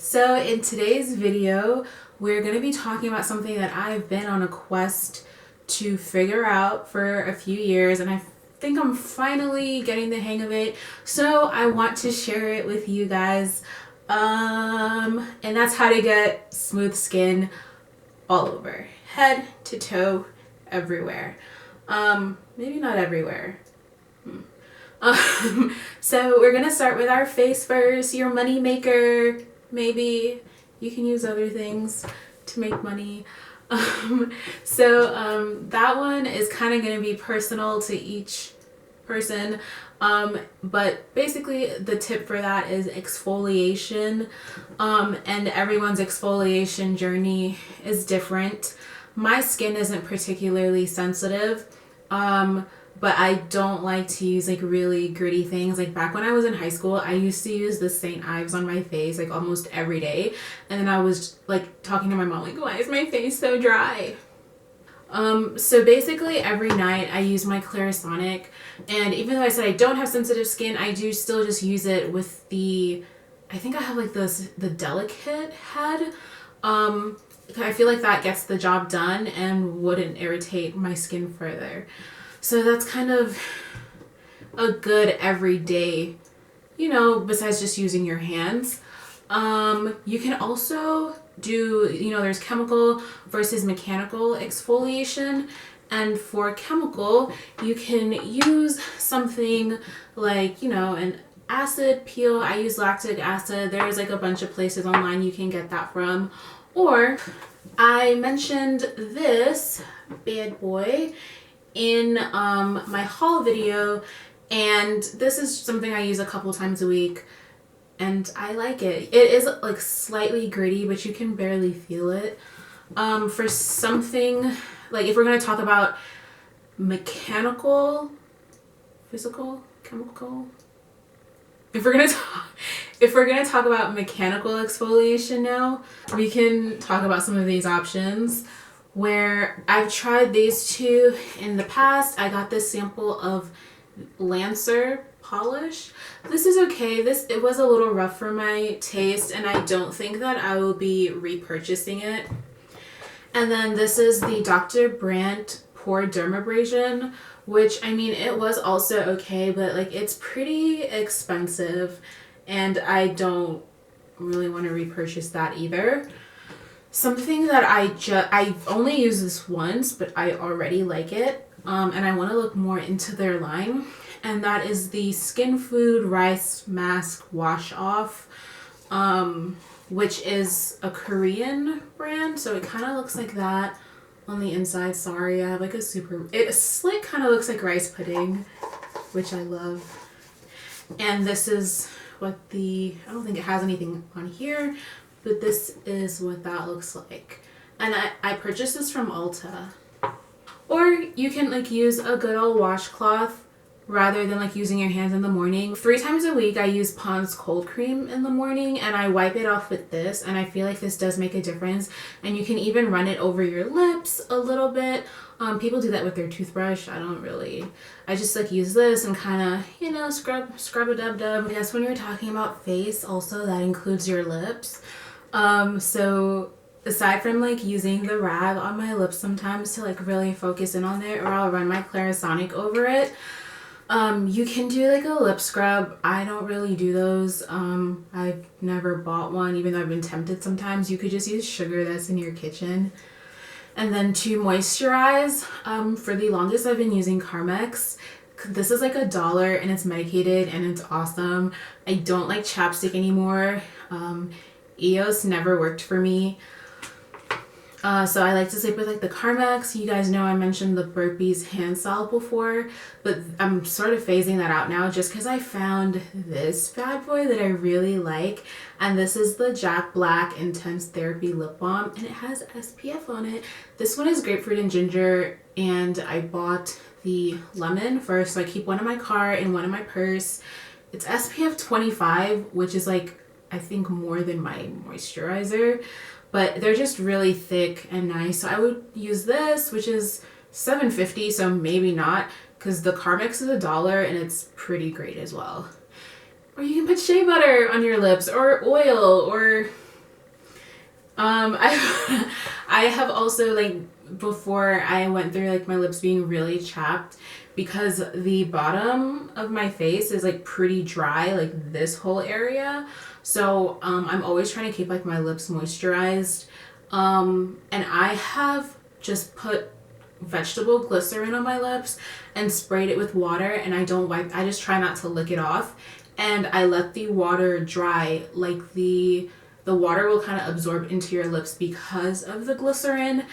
So in today's video, we're going to be talking about something that I've been on a quest to figure out for a few years, and I think I'm finally getting the hang of it. So I want to share it with you guys. And that's how to get smooth skin all over, head to toe, everywhere. Maybe not everywhere. So we're gonna start with our face first, your money maker. Maybe you can use other things to make money. That one is kind of gonna be personal to each person. But basically the tip for that is exfoliation. And everyone's exfoliation journey is different. My skin isn't particularly sensitive. But I don't like to use like really gritty things. Like back when I was in high school, I used to use the St. Ives on my face like almost every day. And then I was like talking to my mom like, why is my face so dry? So basically every night I use my Clarisonic, and even though I said I don't have sensitive skin, I do still just use it with the, I think I have like the delicate head. I feel like that gets the job done and wouldn't irritate my skin further. So that's kind of a good everyday, besides just using your hands. You can also do, there's chemical versus mechanical exfoliation. And for chemical, you can use something like, an acid peel. I use lactic acid. There's like a bunch of places online you can get that from. Or I mentioned this bad boy in my haul video, and this is something I use a couple times a week, and I like it. It is like slightly gritty, but you can barely feel it. For something like, if we're going to talk about mechanical, physical, chemical, if we're going to talk about mechanical exfoliation now, we can talk about some of these options. Where I've tried these two in the past. I got this sample of Lancer polish. This is okay. It was a little rough for my taste, and I don't think that I will be repurchasing it. And then this is the Dr. Brandt Pore Dermabrasion, which, I mean, it was also okay, but like it's pretty expensive, and I don't really want to repurchase that either. Something that I've only used this once, but I already like it, and I want to look more into their line, and that is the Skin Food Rice Mask Wash Off, which is a Korean brand, so it kind of looks like that on the inside. Sorry, I have like it slick kind of looks like rice pudding, which I love. And this is what I don't think it has anything on here, but this is what that looks like. And I purchased this from Ulta. Or you can like use a good old washcloth rather than like using your hands in the morning. 3 times a week I use Pond's cold cream in the morning, and I wipe it off with this, and I feel like this does make a difference. And you can even run it over your lips a little bit. People do that with their toothbrush. I just like use this and kind of, scrub a dub. I guess when you're talking about face, also that includes your lips. So aside from like using the rag on my lips sometimes to like really focus in on it, or I'll run my Clarisonic over it, you can do like a lip scrub. I don't really do those. I've never bought one, even though I've been tempted sometimes. You could just use sugar that's in your kitchen. And then to moisturize, for the longest I've been using Carmex. This is like $1 and it's medicated and it's awesome. I don't like chapstick anymore. EOS never worked for me. So I like to sleep with like the Carmex. You guys know I mentioned the Burpees hand salve before, but I'm sort of phasing that out now just because I found this bad boy that I really like. And this is the Jack Black Intense Therapy Lip Balm, and it has SPF on it. This one is grapefruit and ginger, and I bought the lemon first, so I keep one in my car and one in my purse. It's SPF 25, which is like, I think more than my moisturizer, but they're just really thick and nice. So I would use this, which is $7.50, so maybe not, because the Carmex is $1 and it's pretty great as well. Or you can put shea butter on your lips, or oil, or I I have also like before I went through like my lips being really chapped because the bottom of my face is like pretty dry, like this whole area. So I'm always trying to keep like my lips moisturized. And I have just put vegetable glycerin on my lips and sprayed it with water, and I don't wipe. I just try not to lick it off, and I let the water dry. Like the water will kind of absorb into your lips because of the glycerin,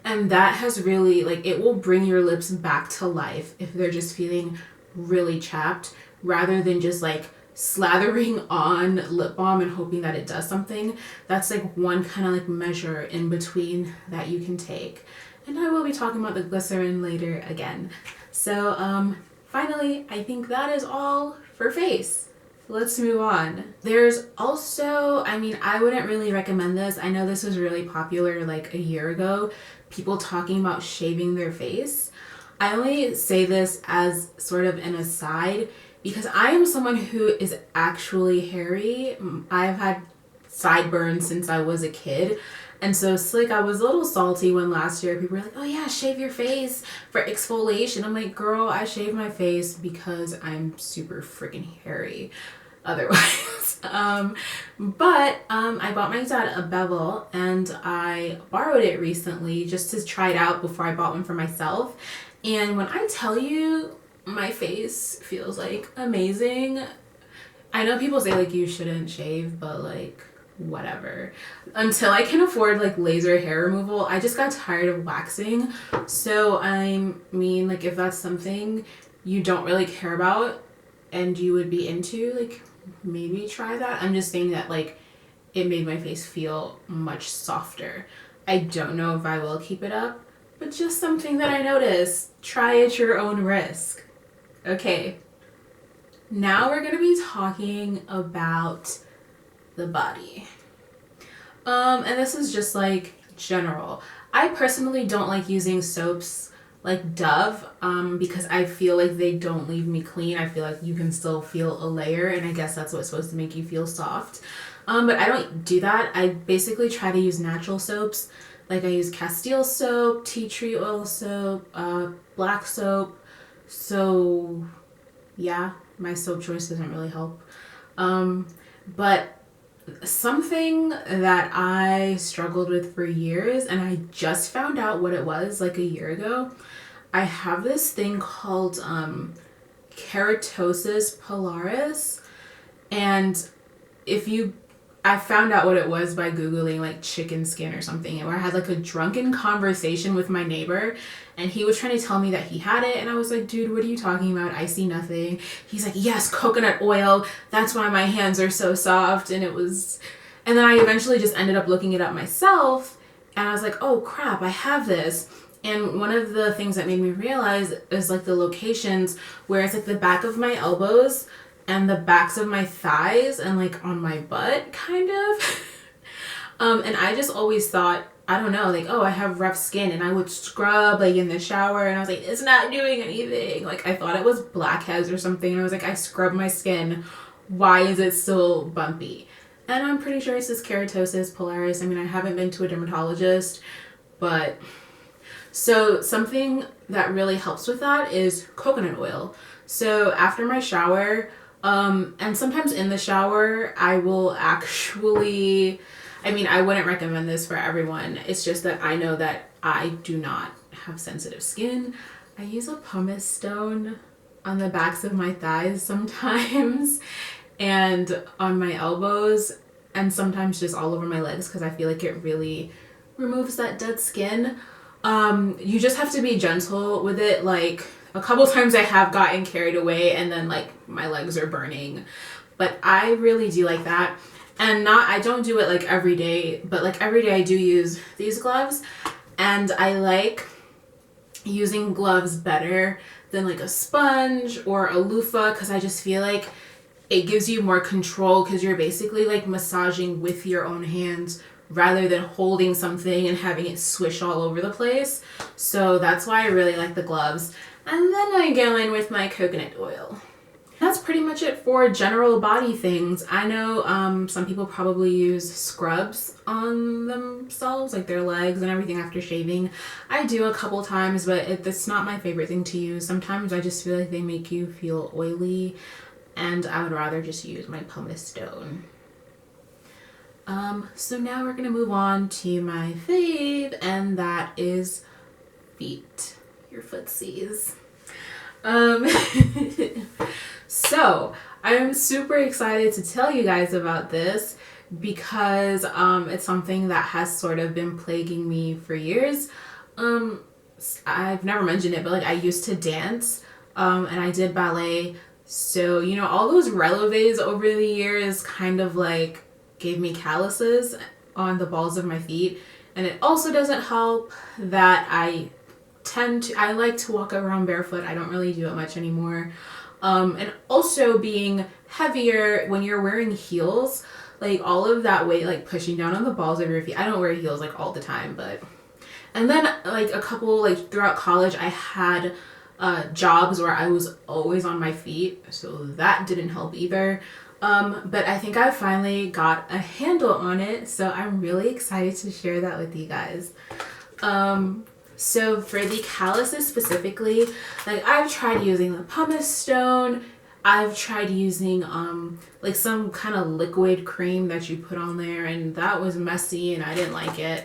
and that has really like it will bring your lips back to life if they're just feeling really chapped, rather than just like slathering on lip balm and hoping that it does something. That's like one kind of like measure in between that you can take. And I will be talking about the glycerin later again. So finally, I think that is all for face. Let's move on. There's also, I mean, I wouldn't really recommend this. I know this was really popular like a year ago, people talking about shaving their face. I only say this as sort of an aside because I am someone who is actually hairy. I've had sideburns since I was a kid. And so it's like I was a little salty when last year people were like, oh yeah, shave your face for exfoliation. I'm like, girl, I shave my face because I'm super freaking hairy otherwise. But I bought my dad a bevel and I borrowed it recently just to try it out before I bought one for myself. And when I tell you my face feels like amazing, I know people say like you shouldn't shave, but like whatever. Until I can afford like laser hair removal, I just got tired of waxing. So I mean, like if that's something you don't really care about and you would be into, like maybe try that. I'm just saying that like it made my face feel much softer. I don't know if I will keep it up, but just something that I noticed. Try at your own risk. Okay. Now we're gonna be talking about the body. And this is just like general. I personally don't like using soaps like Dove because I feel like they don't leave me clean. I feel like you can still feel a layer, and I guess that's what's supposed to make you feel soft. But I don't do that. I basically try to use natural soaps. Like I use Castile soap, tea tree oil soap, black soap. So yeah, my soap choice doesn't really help. But something that I struggled with for years, and I just found out what it was like a year ago. I have this thing called keratosis pilaris, and I found out what it was by Googling like chicken skin or something, and where I had like a drunken conversation with my neighbor, and he was trying to tell me that he had it, and I was like, dude, what are you talking about? I see nothing. He's like, yes, coconut oil. That's why my hands are so soft. And then I eventually just ended up looking it up myself, and I was like, oh crap, I have this. And one of the things that made me realize is like the locations where it's like the back of my elbows and the backs of my thighs and like on my butt kind of. And I just always thought, I don't know, like, oh, I have rough skin, and I would scrub like in the shower, and I was like, it's not doing anything. Like I thought it was blackheads or something, and I was like, I scrub my skin, why is it still bumpy? And I'm pretty sure it's this keratosis pilaris. I mean, I haven't been to a dermatologist, but so something that really helps with that is coconut oil. So after my shower, and sometimes in the shower, I will actually, I mean, I wouldn't recommend this for everyone. It's just that I know that I do not have sensitive skin. I use a pumice stone on the backs of my thighs sometimes and on my elbows, and sometimes just all over my legs because I feel like it really removes that dead skin. You just have to be gentle with it. Like a couple times I have gotten carried away and then like my legs are burning, but I really do like that. And I don't do it like every day, but like every day I do use these gloves, and I like using gloves better than like a sponge or a loofah because I just feel like it gives you more control because you're basically like massaging with your own hands rather than holding something and having it swish all over the place. So that's why I really like the gloves. And then I go in with my coconut oil. That's pretty much it for general body things. I know some people probably use scrubs on themselves, like their legs and everything after shaving. I do a couple times, but it's not my favorite thing to use. Sometimes I just feel like they make you feel oily, and I would rather just use my pumice stone. So now we're gonna move on to my fave, and that is feet. Your footsies. So I'm super excited to tell you guys about this because it's something that has sort of been plaguing me for years. I've never mentioned it, but like I used to dance and I did ballet. So, you know, all those releves over the years kind of like gave me calluses on the balls of my feet. And it also doesn't help that I like to walk around barefoot. I don't really do it much anymore. And also being heavier when you're wearing heels, like all of that weight like pushing down on the balls of your feet. I don't wear heels like all the time, but and then like a couple like throughout college I had jobs where I was always on my feet, so that didn't help either. But I think I finally got a handle on it, so I'm really excited to share that with you guys. So for the calluses specifically, like I've tried using the pumice stone. I've tried using like some kind of liquid cream that you put on there, and that was messy and I didn't like it.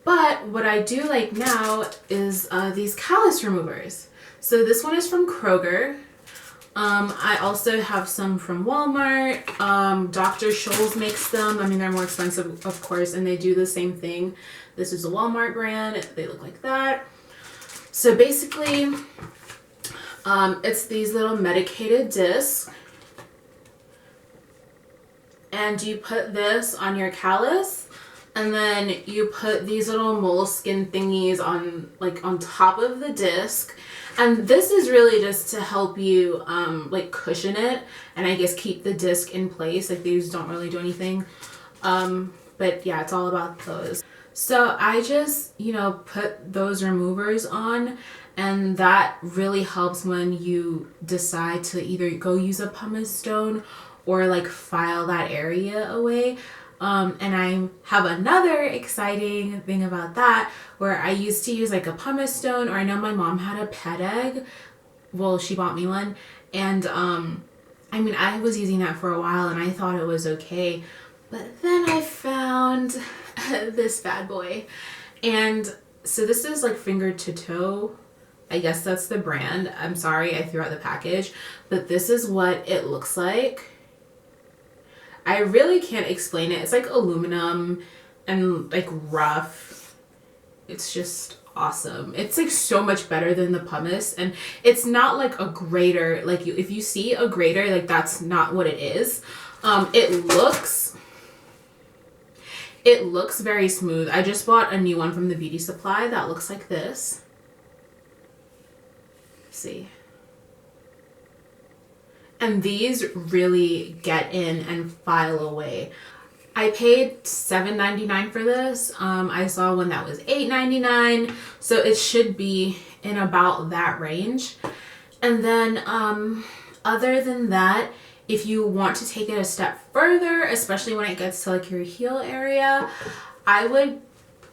But what I do like now is these callus removers. So this one is from Kroger. I also have some from Walmart. Dr. Scholl's makes them. I mean, they're more expensive, of course, and they do the same thing. This is a Walmart brand. They look like that. So basically, it's these little medicated discs. And you put this on your callus, and then you put these little moleskin thingies on top of the disc. And this is really just to help you like cushion it and I guess keep the disc in place. Like these don't really do anything. But yeah, it's all about those. So I just, you know, put those removers on, and that really helps when you decide to either go use a pumice stone or like file that area away. And I have another exciting thing about that where I used to use like a pumice stone, or I know my mom had a pet egg. Well, she bought me one. And I mean, I was using that for a while and I thought it was okay. But then I found this bad boy. And so this is like finger to toe. I guess that's the brand. I'm sorry I threw out the package. But this is what it looks like. I really can't explain it. It's like aluminum and like rough. It's just awesome. It's like so much better than the pumice, and it's not like a grater. Like if you see a grater, like that's not what it is. It looks very smooth. I just bought a new one from the beauty supply that looks like this. See? And these really get in and file away. I paid $7.99 for this. I saw one that was $8.99, so it should be in about that range. And then other than that, if you want to take it a step further, especially when it gets to like your heel area, I would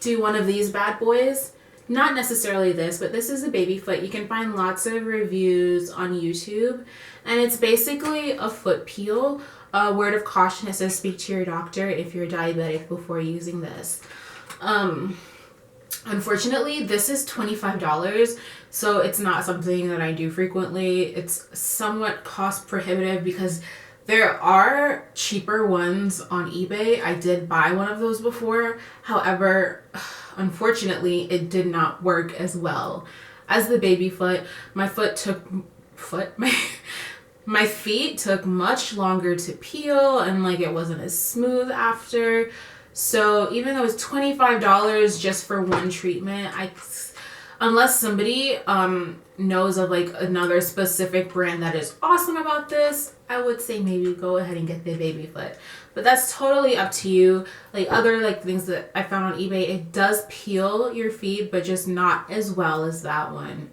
do one of these bad boys. Not necessarily this, but this is a baby foot. You can find lots of reviews on YouTube, and it's basically a foot peel. Word of caution, it says speak to your doctor if you're diabetic before using this. Unfortunately, this is $25, so it's not something that I do frequently. It's somewhat cost prohibitive because there are cheaper ones on eBay. I did buy one of those before. However, unfortunately, it did not work as well as the baby foot. My feet took much longer to peel, and like it wasn't as smooth after. So even though it's $25 just for one treatment, unless somebody knows of like another specific brand that is awesome about this, I would say maybe go ahead and get the baby foot. But that's totally up to you. Like other like things that I found on eBay, it does peel your feet, but just not as well as that one.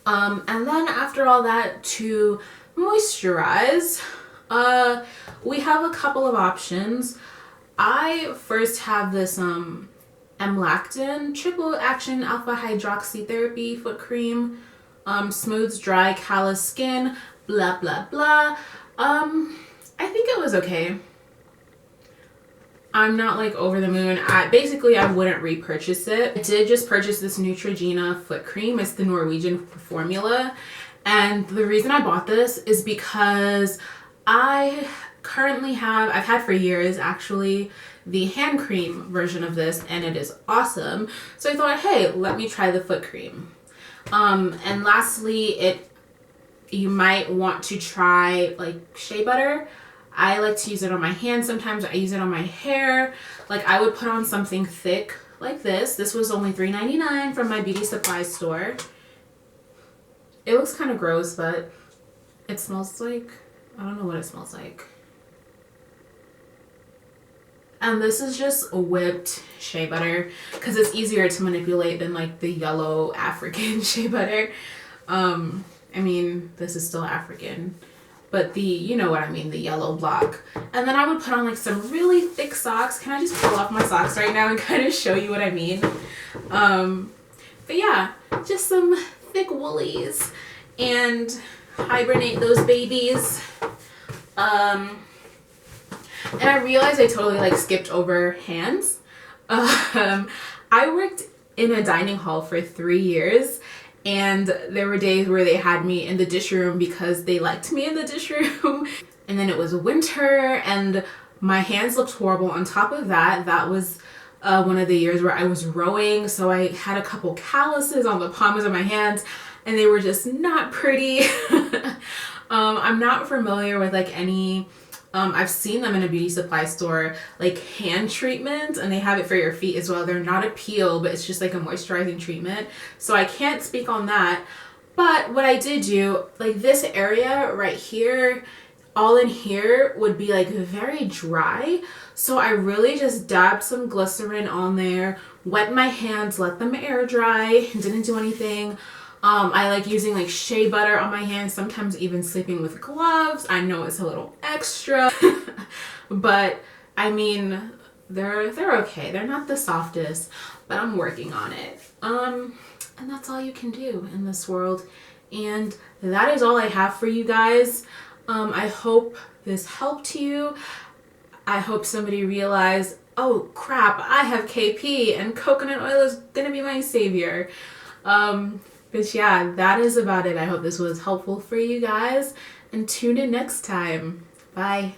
And then after all that, to moisturize. We have a couple of options. I first have this M-Lactin triple action alpha hydroxy therapy foot cream. Smooths dry callous skin, blah blah blah. I think it was okay. I'm not like over the moon. I wouldn't repurchase it. I did just purchase this Neutrogena foot cream. It's the Norwegian formula. And the reason I bought this is because I've had for years actually, the hand cream version of this, and it is awesome. So I thought, hey, let me try the foot cream. And lastly, you might want to try like shea butter. I like to use it on my hands. Sometimes I use it on my hair. Like I would put on something thick like this. This was only $3.99 from my beauty supply store. It looks kind of gross, but it smells like, I don't know what it smells like. And this is just whipped shea butter because it's easier to manipulate than like the yellow African shea butter. I mean, this is still African, but you know what I mean, the yellow block. And then I would put on like some really thick socks. Can I just pull off my socks right now and kind of show you what I mean? But yeah, just some thick woolies and hibernate those babies. And I realized I totally like skipped over hands. I worked in a dining hall for 3 years, and there were days where they had me in the dish room because they liked me in the dish room. And then it was winter and my hands looked horrible. On top of that, that was one of the years where I was rowing, so I had a couple calluses on the palms of my hands and they were just not pretty. I'm not familiar with like any I've seen them in a beauty supply store, like hand treatment, and they have it for your feet as well. They're not a peel, but it's just like a moisturizing treatment. So I can't speak on that. But what I did do, like this area right here, all in here would be like very dry. So I really just dabbed some glycerin on there, wet my hands, let them air dry, didn't do anything. I like using like shea butter on my hands, sometimes even sleeping with gloves. I know it's a little extra, but I mean, they're okay. They're not the softest, but I'm working on it. And that's all you can do in this world. And that is all I have for you guys. I hope this helped you. I hope somebody realized, oh crap, I have KP and coconut oil is gonna be my savior. But yeah, that is about it. I hope this was helpful for you guys, and tune in next time. Bye.